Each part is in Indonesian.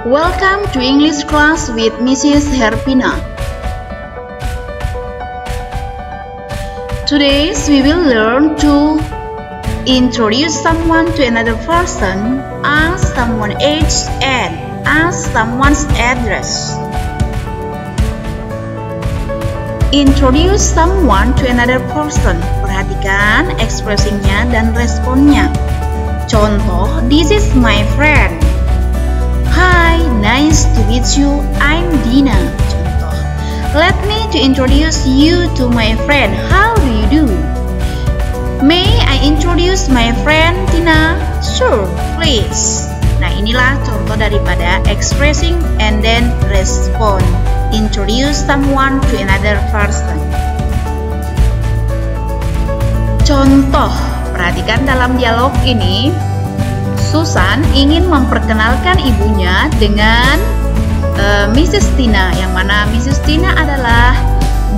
Welcome to English class with Mrs. Herpina. Today we will learn to introduce someone to another person, ask someone's age, and ask someone's address. Introduce someone to another person. Perhatikan ekspresinya dan responnya. Contoh, this is my friend. Hi, nice to meet you. I'm Dina. Contoh, let me to introduce you to my friend. How do you do? May I introduce my friend Tina? Sure, please. Nah, inilah contoh daripada expressing and then respond. Introduce someone to another person. Contoh, perhatikan dalam dialog ini, Susan ingin memperkenalkan ibunya dengan Mrs. Tina, yang mana Mrs. Tina adalah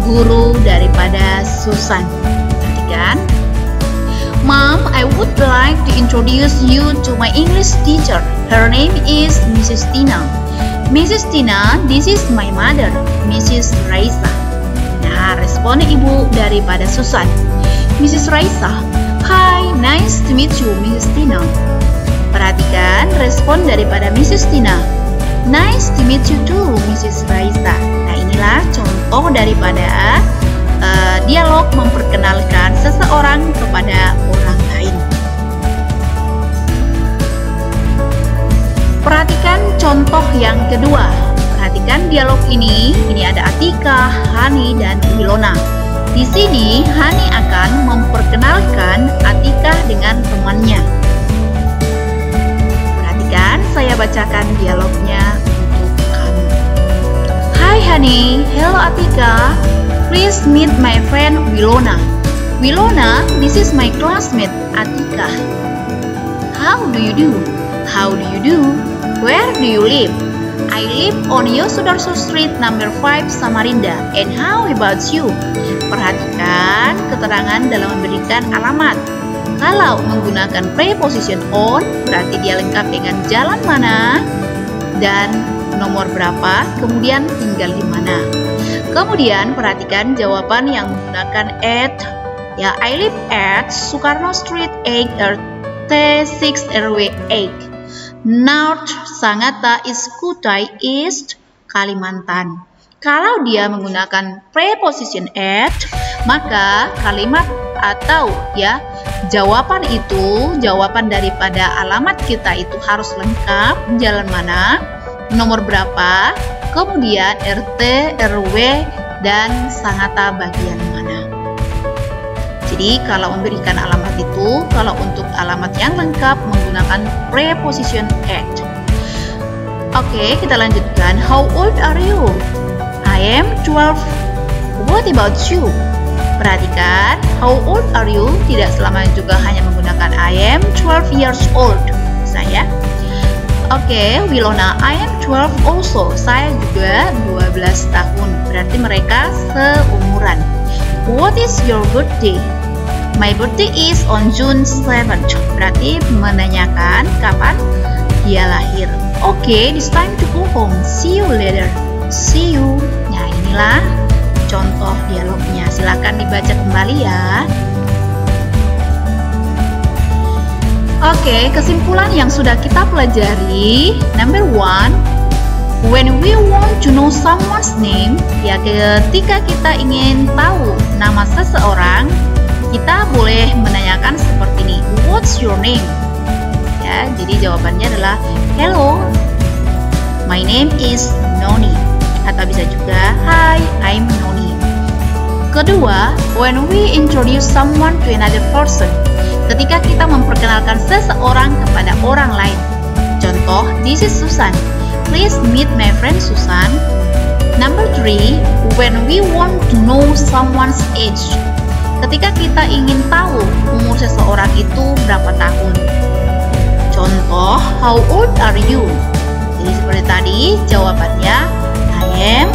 guru daripada Susan. Perhatikan. Mom, I would like to introduce you to my English teacher. Her name is Mrs. Tina. Mrs. Tina, this is my mother, Mrs. Raisa. Nah, respon ibu daripada Susan. Mrs. Raisa, hi, nice to meet you, Mrs. Tina. Perhatikan respon daripada Mrs. Tina. Nice to meet you too, Mrs. Raisa. Nah, inilah contoh daripada dialog memperkenalkan seseorang kepada orang lain. Perhatikan contoh yang kedua. Perhatikan dialog ini ada Atika, Hani, dan Wilona. Di sini Hani akan memperkenalkan Atika dengan temannya. Saya bacakan dialognya untuk kamu. Hi Honey, hello Atika. Please meet my friend Wilona. Wilona, this is my classmate Atika. How do you do? How do you do? Where do you live? I live on Yosudarso Street number 5 Samarinda. And how about you? Perhatikan keterangan dalam memberikan alamat. Kalau menggunakan preposition on, berarti dia lengkap dengan jalan mana dan nomor berapa, kemudian tinggal di mana. Kemudian perhatikan jawaban yang menggunakan at. Ya, I live at Soekarno Street 8 RT 6 RW 8. North Sangatta is Kutai East, Kalimantan. Kalau dia menggunakan preposition at, maka kalimat atau ya jawaban itu, jawaban daripada alamat kita itu harus lengkap, jalan mana, nomor berapa, kemudian RT, RW, dan Sangatta bagian mana. Jadi kalau memberikan alamat itu, kalau untuk alamat yang lengkap menggunakan preposition at. Oke, kita lanjutkan. How old are you? I am 12. What about you? Perhatikan, how old are you? Tidak selamanya juga hanya menggunakan I am 12 years old. Saya. Oke, Wilona, I am 12 also. Saya juga 12 tahun. Berarti mereka seumuran. What is your birthday? My birthday is on June 7th. Berarti menanyakan kapan dia lahir. Oke, it's time to go home. See you later. See you. Nah, inilah contoh dialognya. Silakan dibaca kembali ya. Oke, kesimpulan yang sudah kita pelajari. Number 1, when we want to know someone's name, ya ketika kita ingin tahu nama seseorang, kita boleh menanyakan seperti ini. What's your name? Ya, jadi jawabannya adalah hello, my name is Noni. Atau bisa juga, hi, I'm Noni. Kedua, when we introduce someone to another person, ketika kita memperkenalkan seseorang kepada orang lain. Contoh, this is Susan. Please meet my friend Susan. Number 3, when we want to know someone's age, ketika kita ingin tahu umur seseorang itu berapa tahun. Contoh, how old are you? Jadi seperti tadi, jawabannya I am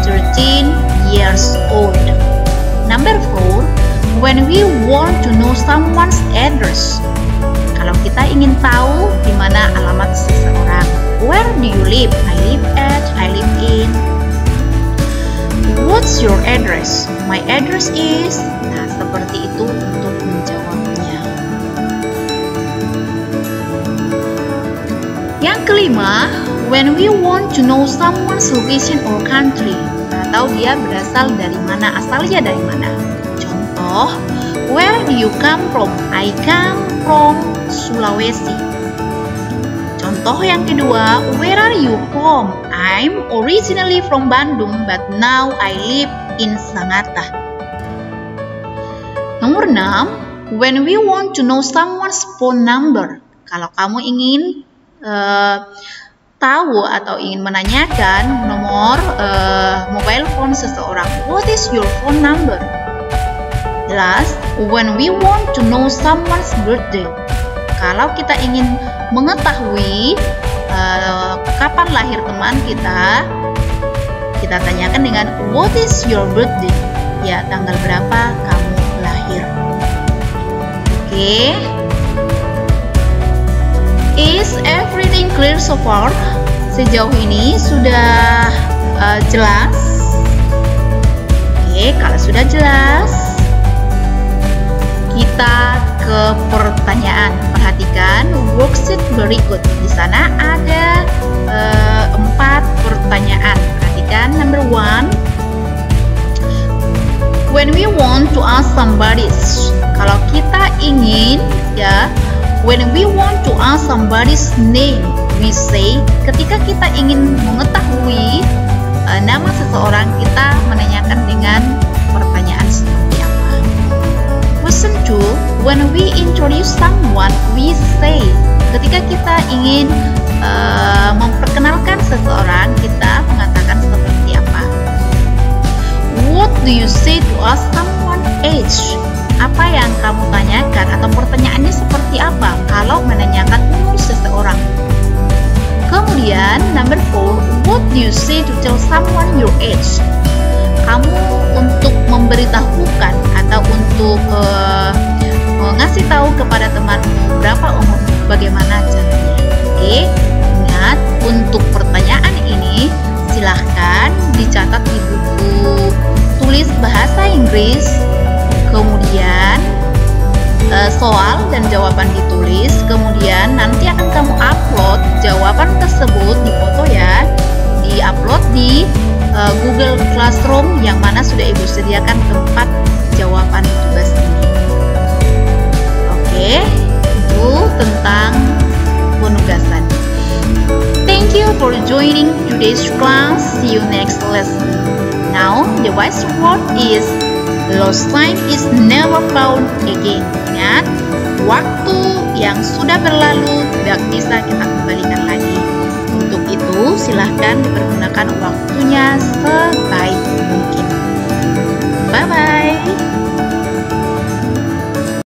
13 years old. Number 4, when we want to know someone's address. Kalau kita ingin tahu di mana alamat seseorang. Where do you live? I live at, I live in. What's your address? My address is. Nah, seperti itu untuk menjawabnya. Yang kelima, when we want to know someone's location or country, atau dia berasal dari mana, asalnya dari mana. Contoh, where do you come from? I come from Sulawesi. Contoh yang kedua, where are you from? I'm originally from Bandung, but now I live in Sangatta. Nomor 6, when we want to know someone's phone number. Kalau kamu ingin tahu atau ingin menanyakan nomor mobile phone seseorang, what is your phone number? Last, when we want to know someone's birthday. Kalau kita ingin mengetahui kapan lahir teman kita, kita tanyakan dengan what is your birthday? Ya, tanggal berapa kamu lahir? Oke. Is everything clear so far? Sejauh ini sudah jelas? Oke, kalau sudah jelas, kita ke pertanyaan. Perhatikan worksheet berikut. Di sana ada 4 pertanyaan. Perhatikan number 1. When we want to ask somebody, kalau kita ingin when we want to ask somebody's name, we say, ketika kita ingin mengetahui nama seseorang, kita menanyakan dengan pertanyaan seperti apa. Question 2, when we introduce someone, we say, ketika kita ingin memperkenalkan seseorang, kita mengatakan seperti apa. What do you say to ask someone age? Apa yang kamu tanyakan atau pertanyaannya seperti apa kalau menanyakan umur seseorang? Kemudian number 4, what do you say to tell someone your age? Kamu untuk memberitahukan atau untuk ngasih tahu kepada temanmu berapa umurmu, bagaimana caranya? Oke, ingat untuk pertanyaan ini silahkan dicatat di buku tulis bahasa Inggris. Kemudian soal dan jawaban ditulis, kemudian nanti akan kamu upload jawaban tersebut di foto ya, di-upload di Google Classroom yang mana sudah Ibu sediakan tempat jawaban tugas ini. Oke, itu tentang penugasan. Thank you for joining today's class. See you next lesson. Now, the wise word is lost time is never found again. Ingat, waktu yang sudah berlalu tidak bisa kita kembalikan lagi. Untuk itu, silahkan dipergunakan waktunya sebaik mungkin. Bye-bye.